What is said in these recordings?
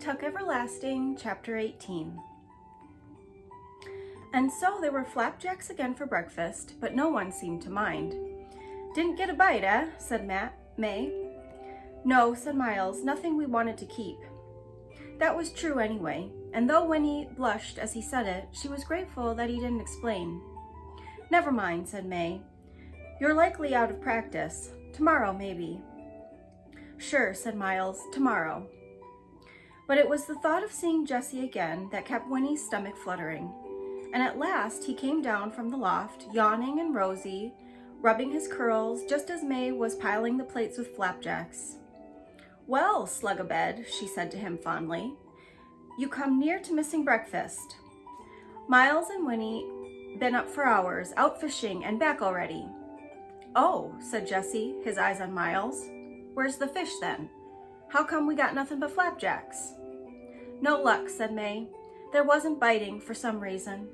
Tuck Everlasting, Chapter 18. And so there were flapjacks again for breakfast, but no one seemed to mind. "Didn't get a bite, eh?" said May. "No," said Miles, "nothing we wanted to keep." That was true anyway, and though Winnie blushed as he said it, she was grateful that he didn't explain. "Never mind," said May. "You're likely out of practice. Tomorrow, maybe." "Sure," said Miles, "tomorrow." But it was the thought of seeing Jessie again that kept Winnie's stomach fluttering. And at last he came down from the loft, yawning and rosy, rubbing his curls just as May was piling the plates with flapjacks. "Well, slug-a-bed," she said to him fondly, "you come near to missing breakfast. Miles and Winnie been up for hours, out fishing and back already." "Oh," said Jessie, his eyes on Miles. "Where's the fish then? How come we got nothing but flapjacks?" "No luck," said May. "There wasn't biting for some reason."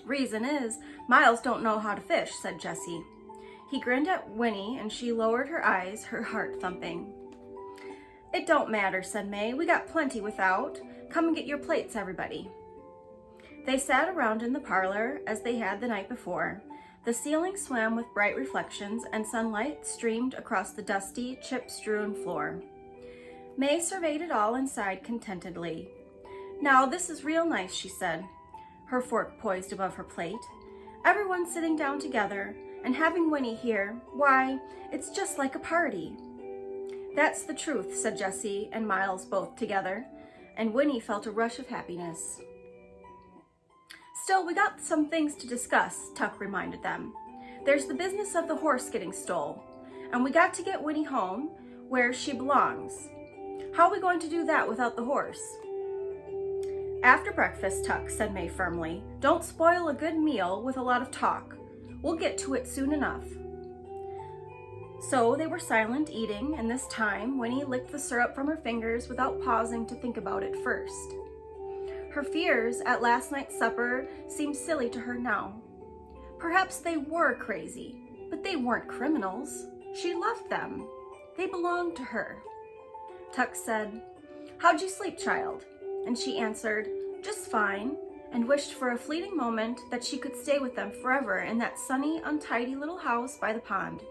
"Reason is, Miles don't know how to fish," said Jessie. He grinned at Winnie and she lowered her eyes, her heart thumping. "It don't matter," said May. "We got plenty without. Come and get your plates, everybody." They sat around in the parlor as they had the night before. The ceiling swam with bright reflections and sunlight streamed across the dusty, chip-strewn floor. May surveyed it all inside contentedly. "Now this is real nice," she said, her fork poised above her plate. "Everyone sitting down together and having Winnie here, why, it's just like a party." "That's the truth," said Jessie and Miles both together, and Winnie felt a rush of happiness. "Still, we got some things to discuss," Tuck reminded them. "There's the business of the horse getting stole, and we got to get Winnie home where she belongs. How are we going to do that without the horse?" "After breakfast, Tuck," said May firmly. "Don't spoil a good meal with a lot of talk. We'll get to it soon enough." So they were silent eating, and this time Winnie licked the syrup from her fingers without pausing to think about it first. Her fears at last night's supper seemed silly to her now. Perhaps they were crazy, but they weren't criminals. She loved them. They belonged to her. Tuck said, "How'd you sleep, child?" And she answered, "Just fine," and wished for a fleeting moment that she could stay with them forever in that sunny, untidy little house by the pond.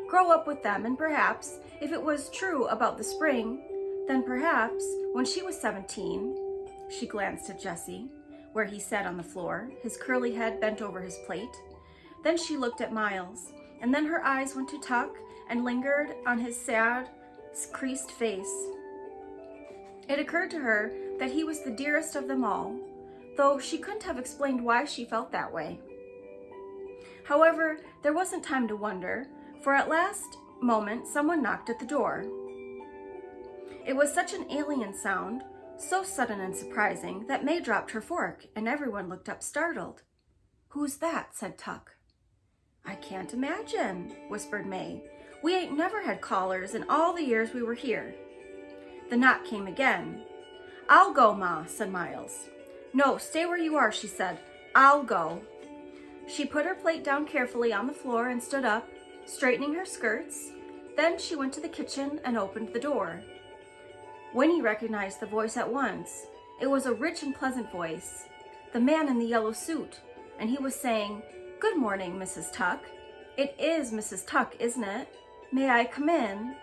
Grow up with them, and perhaps, if it was true about the spring, then perhaps, when she was 17, she glanced at Jessie, where he sat on the floor, his curly head bent over his plate. Then she looked at Miles, and then her eyes went to Tuck and lingered on his sad, creased face. It occurred to her that he was the dearest of them all, though she couldn't have explained why she felt that way. However, there wasn't time to wonder, for at last moment someone knocked at the door. It was such an alien sound, so sudden and surprising, that May dropped her fork, and everyone looked up startled. "Who's that?" said Tuck. "I can't imagine," whispered May. "We ain't never had callers in all the years we were here." The knock came again. "I'll go, Ma," said Miles. "No, stay where you are," she said. "I'll go." She put her plate down carefully on the floor and stood up, straightening her skirts. Then she went to the kitchen and opened the door. Winnie recognized the voice at once. It was a rich and pleasant voice, the man in the yellow suit, and he was saying, "Good morning, Mrs. Tuck. It is Mrs. Tuck, isn't it? May I come in?"